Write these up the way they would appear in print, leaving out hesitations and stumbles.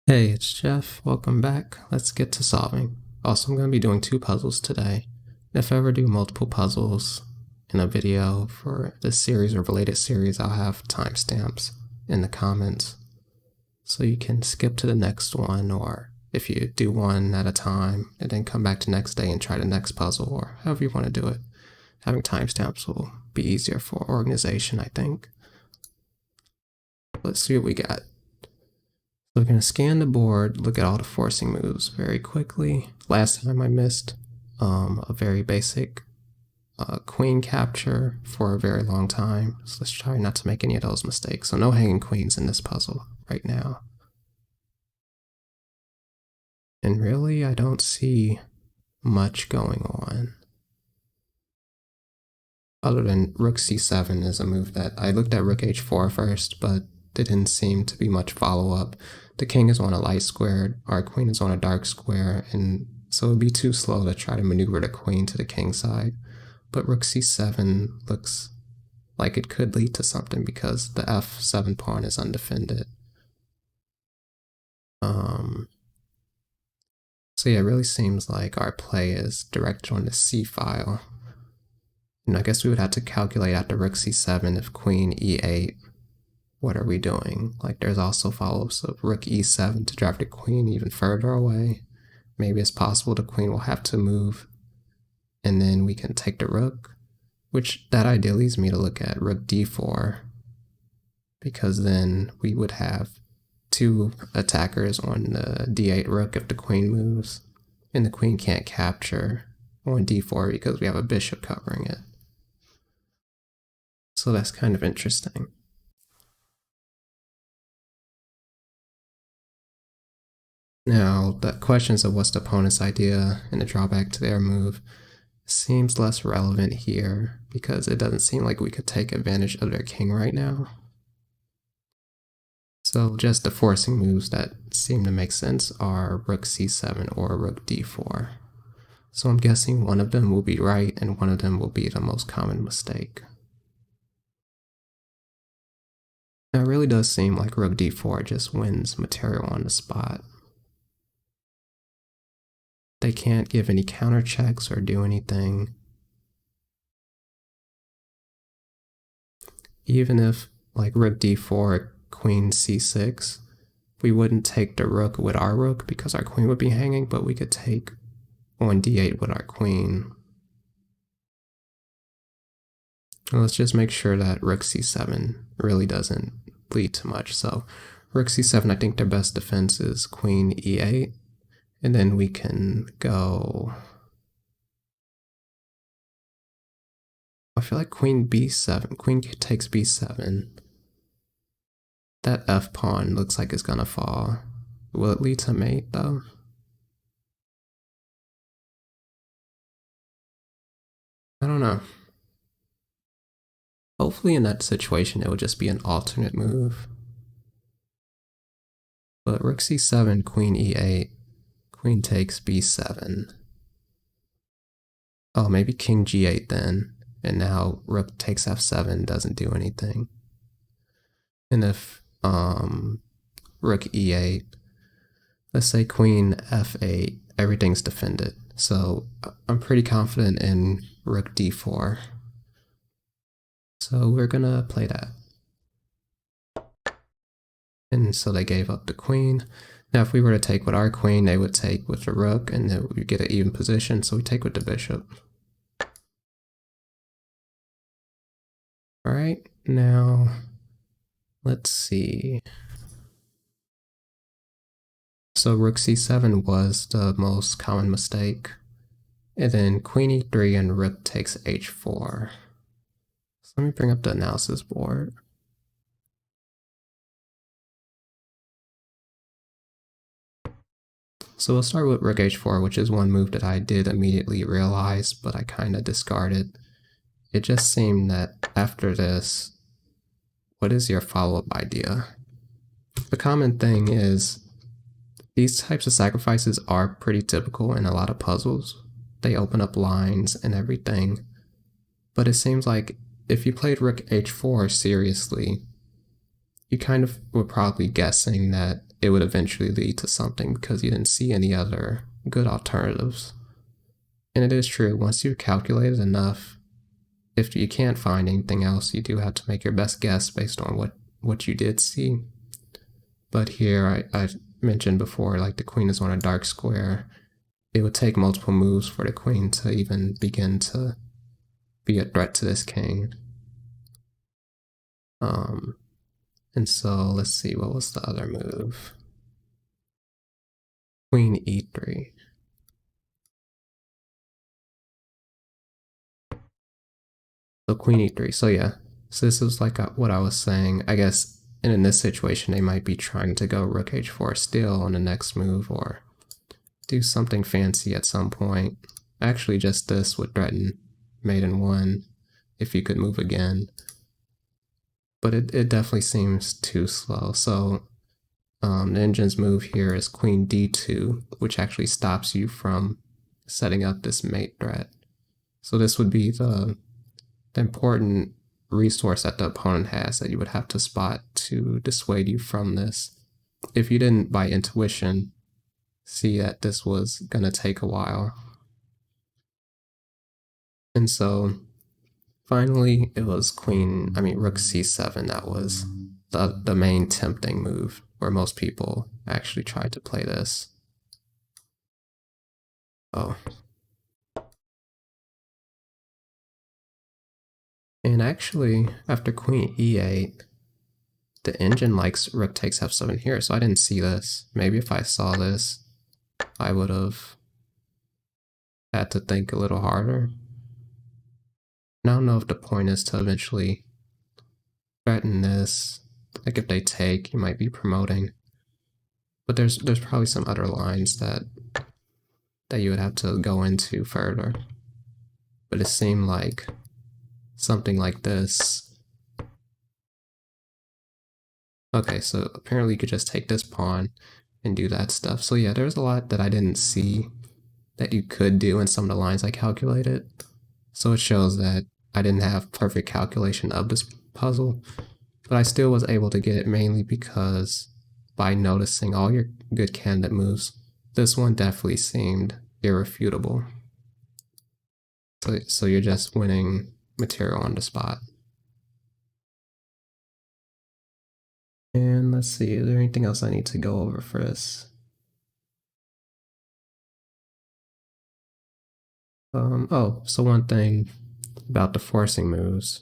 Hey, it's Jeff. Welcome back. Let's get to solving. Also, I'm going to be doing 2 puzzles today. If I ever do multiple puzzles in a video for this series or related series, I'll have timestamps in the comments so you can skip to the next one, or if you do one at a time and then come back to next day and try the next puzzle, or however you want to do it. Having timestamps will be easier for organization, I think. Let's see what we got. So we're going to scan the board, look at all the forcing moves very quickly. Last time I missed a very basic queen capture for a very long time. So let's try not to make any of those mistakes. So no hanging queens in this puzzle right now. And really, I don't see much going on. Other than rook c7 is a move that I looked at rook h4 first, but there didn't seem to be much follow-up. The king is on a light square, our queen is on a dark square, and so it would be too slow to try to maneuver the queen to the king side. But rook c7 looks like it could lead to something because the f7 pawn is undefended. So yeah, it really seems like our play is directed on the c file. And I guess we would have to calculate after rook c7 if queen e8. What are we doing? Like, there's also follow-ups of rook e7 to drive the queen even further away. Maybe it's possible the queen will have to move and then we can take the rook, which that idea leads me to look at rook d4, because then we would have 2 attackers on the d8 rook if the queen moves, and the queen can't capture on d4 because we have a bishop covering it. So that's kind of interesting. Now, the questions of what's the opponent's idea and the drawback to their move seems less relevant here because it doesn't seem like we could take advantage of their king right now. So just the forcing moves that seem to make sense are rook c7 or rook d4. So I'm guessing one of them will be right and one of them will be the most common mistake. Now it really does seem like rook d4 just wins material on the spot. They can't give any counter checks or do anything. Even if, like rook d4, queen c6, we wouldn't take the rook with our rook because our queen would be hanging, but we could take on d8 with our queen. And let's just make sure that rook c7 really doesn't lead to much. So rook c7, I think their best defense is queen e8. And then we can go, I feel like queen b7, queen takes b7. That f pawn looks like it's gonna fall. Will it lead to mate though? I don't know. Hopefully in that situation it would just be an alternate move. But rook c7, queen e8, queen takes b7. Oh, maybe king g8 then. And now rook takes f7 doesn't do anything. And if rook e8, let's say queen f8, everything's defended. So I'm pretty confident in rook d4. So we're gonna play that. And so they gave up the queen. Now if we were to take with our queen, they would take with the rook and then we get an even position, so we take with the bishop. Alright, now let's see. So rook c7 was the most common mistake. And then queen e3 and rook takes h4. So let me bring up the analysis board. So we'll start with rook h4, which is one move that I did immediately realize, but I kind of discarded. It just seemed that after this, what is your follow-up idea? The common thing is these types of sacrifices are pretty typical in a lot of puzzles. They open up lines and everything. But it seems like if you played rook h4 seriously, you kind of were probably guessing that it would eventually lead to something because you didn't see any other good alternatives. And it is true, once you've calculated enough, if you can't find anything else, you do have to make your best guess based on what you did see. But here, I mentioned before, like the queen is on a dark square. It would take multiple moves for the queen to even begin to be a threat to this king. And so let's see, what was the other move? Queen e3. So queen e3. So yeah, so this is like what I was saying. I guess in this situation, they might be trying to go rook h4 still on the next move, or do something fancy at some point. Actually, just this would threaten mate in 1 if you could move again. But it definitely seems too slow. So the engine's move here is queen d2, which actually stops you from setting up this mate threat. So this would be the important resource that the opponent has that you would have to spot to dissuade you from this. If you didn't, by intuition, see that this was going to take a while. And so finally, it was rook c7 that was the main tempting move, where most people actually tried to play this. Oh. And actually, after queen e8, the engine likes rook takes f7 here, so I didn't see this. Maybe if I saw this, I would have had to think a little harder. And I don't know if the point is to eventually threaten this. Like if they take, you might be promoting. But there's probably some other lines that you would have to go into further. But it seemed like something like this. Okay, so apparently you could just take this pawn and do that stuff. So yeah, there's a lot that I didn't see that you could do in some of the lines I calculated. So it shows that I didn't have perfect calculation of this puzzle, but I still was able to get it mainly because by noticing all your good candidate moves, this one definitely seemed irrefutable. So you're just winning material on the spot. And let's see, is there anything else I need to go over for this? Oh, so one thing about the forcing moves.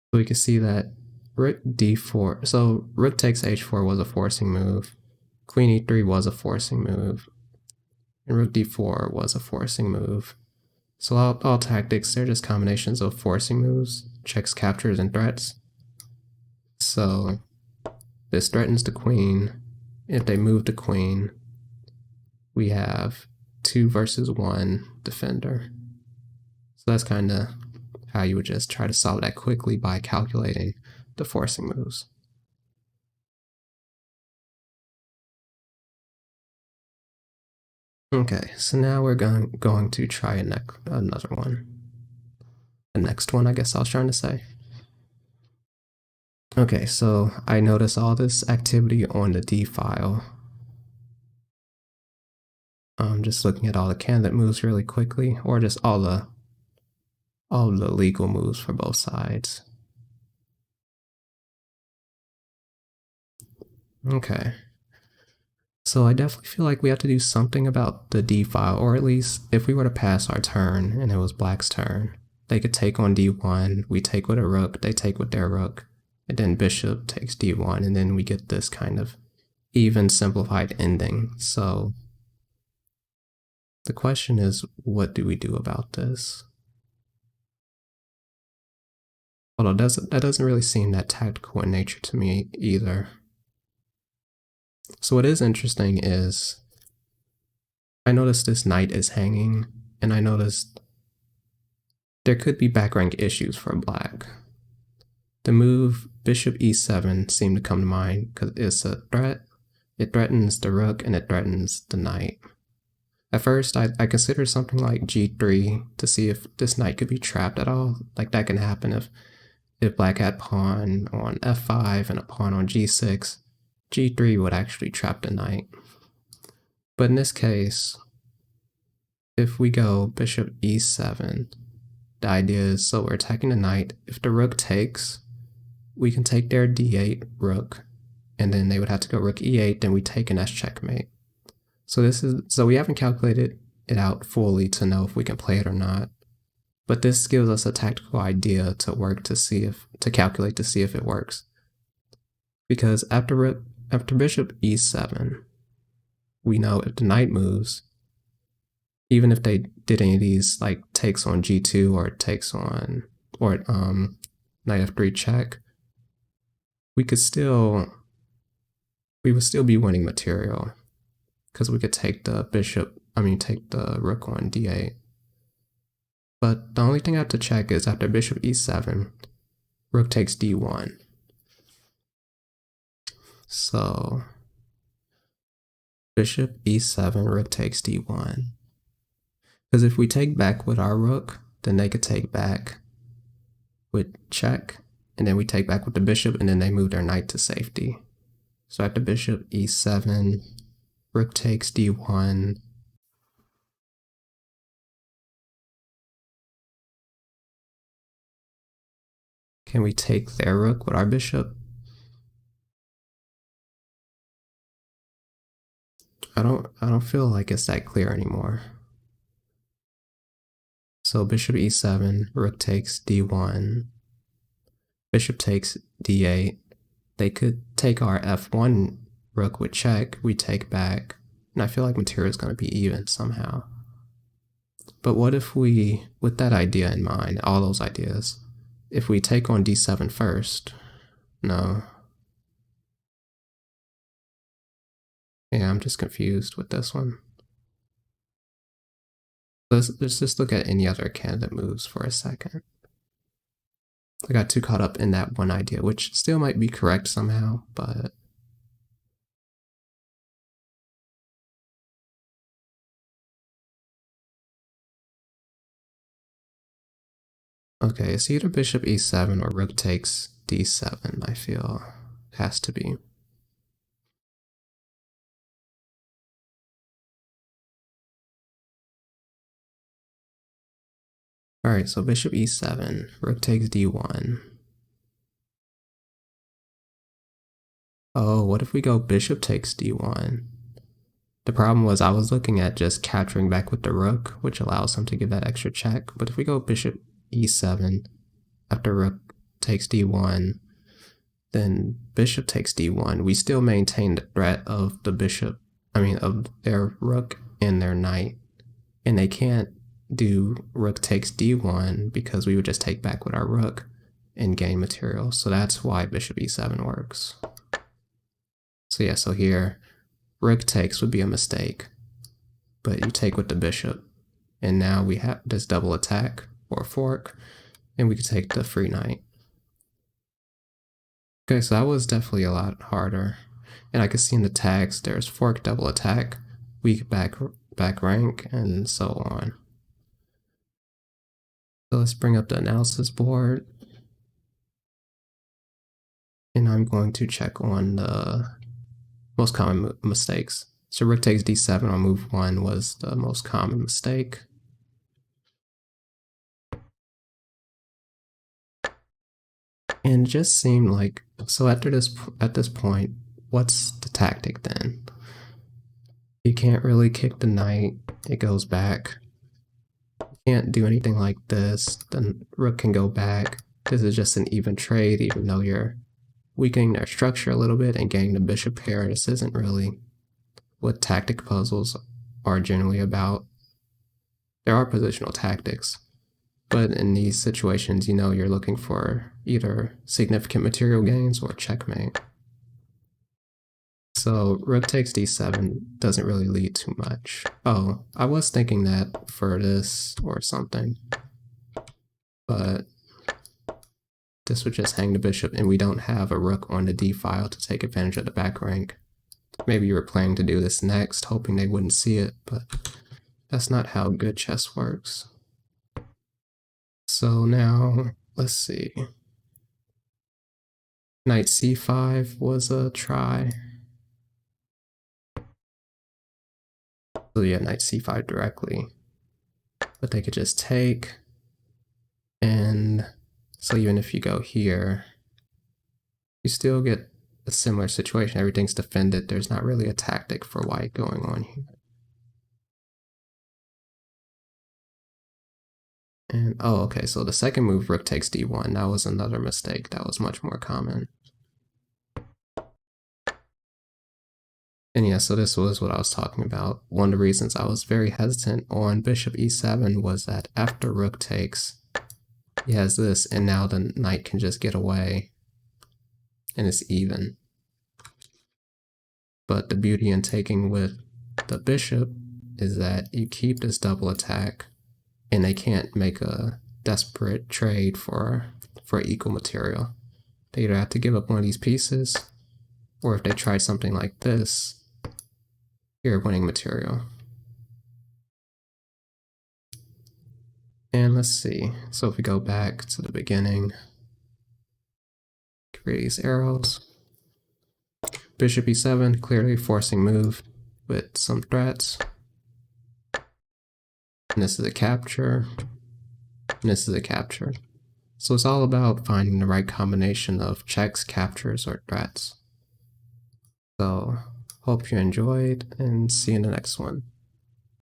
So we can see that rook d4, so rook takes h4 was a forcing move, queen e3 was a forcing move, and rook d4 was a forcing move. So all tactics, they're just combinations of forcing moves, checks, captures, and threats. So this threatens the queen. If they move the queen, we have 2 versus 1 defender. So that's kind of how you would just try to solve that quickly by calculating the forcing moves. Okay, so now we're going to try another one. The next one, I guess I was trying to say. Okay, so I notice all this activity on the D file. I'm just looking at all the candidate moves really quickly, or just all the legal moves for both sides. Okay. So I definitely feel like we have to do something about the D file, or at least if we were to pass our turn and it was black's turn, they could take on D1, we take with a rook, they take with their rook, and then bishop takes D1, and then we get this kind of even simplified ending. So the question is, what do we do about this? Although that doesn't really seem that tactical in nature to me either. So what is interesting is, I noticed this knight is hanging, and I noticed there could be back rank issues for black. The move bishop e7 seemed to come to mind because it's a threat. It threatens the rook and it threatens the knight. At first, I considered something like g3 to see if this knight could be trapped at all. Like that can happen if black had pawn on f5 and a pawn on g6. g3 would actually trap the knight. But in this case, if we go bishop e7, the idea is, so we're attacking the knight. If the rook takes, we can take their d8 rook, and then they would have to go rook e8, then we take and that's checkmate. So we haven't calculated it out fully to know if we can play it or not. But this gives us a tactical idea to work to calculate to see if it works. Because after bishop e7, we know if the knight moves, even if they did any of these like takes on g2 or takes on knight f3 check, we would still be winning material because we could take the rook on d8. But the only thing I have to check is after bishop e7, rook takes d1. So bishop e7, rook takes d1. Because if we take back with our rook, then they could take back with check, and then we take back with the bishop, and then they move their knight to safety. So after bishop e7, rook takes d1. Can we take their rook with our bishop? I don't feel like it's that clear anymore. So bishop e7, rook takes d1, bishop takes d8. They could take our f1 rook with check, we take back, and I feel like material is going to be even somehow. But what if we, with that idea in mind, all those ideas, if we take on d7 first? No. Yeah, I'm just confused with this one. Let's just look at any other candidate moves for a second. I got too caught up in that one idea, which still might be correct somehow, but... Okay, it's either bishop e7 or rook takes d7, I feel. Has to be. Alright, so bishop e7, rook takes d1. Oh, what if we go bishop takes d1? The problem was I was looking at just capturing back with the rook, which allows him to give that extra check. But if we go bishop e7 after rook takes d1, then bishop takes d1, we still maintain the threat of of their rook and their knight. And they can't do rook takes d1 because we would just take back with our rook and gain material. So that's why bishop e7 works. So yeah, so here, rook takes would be a mistake, but you take with the bishop, and now we have this double attack or fork, and we could take the free knight. Okay, so that was definitely a lot harder. And I can see in the tags, there's fork, double attack, weak back rank, and so on. So let's bring up the analysis board. And I'm going to check on the most common mistakes. So rook takes d7 on move 1 was the most common mistake. And it just seemed like, so at this point, what's the tactic then? You can't really kick the knight, it goes back. You can't do anything like this, then rook can go back. This is just an even trade, even though you're weakening their structure a little bit and getting the bishop pair. This isn't really what tactic puzzles are generally about. There are positional tactics, but in these situations, you know, you're looking for either significant material gains or checkmate. So rook takes d7 doesn't really lead to much. Oh, I was thinking that for this or something, but this would just hang the bishop and we don't have a rook on the d file to take advantage of the back rank. Maybe you were planning to do this next, hoping they wouldn't see it, but that's not how good chess works. So now, let's see. Knight c5 was a try. So yeah, knight c5 directly. But they could just take, and so even if you go here, you still get a similar situation. Everything's defended. There's not really a tactic for white going on here. And oh, okay, so the second move, rook takes d1, that was another mistake. That was much more common. And yeah, so this was what I was talking about. One of the reasons I was very hesitant on bishop e7 was that after rook takes, he has this, and now the knight can just get away, and it's even. But the beauty in taking with the bishop is that you keep this double attack, and they can't make a desperate trade for equal material. They either have to give up one of these pieces, or if they try something like this, you're winning material. And let's see, so if we go back to the beginning, create these arrows. Bishop e7, clearly forcing move with some threats. And this is a capture, and this is a capture. So it's all about finding the right combination of checks, captures, or threats. So hope you enjoyed, and see you in the next one.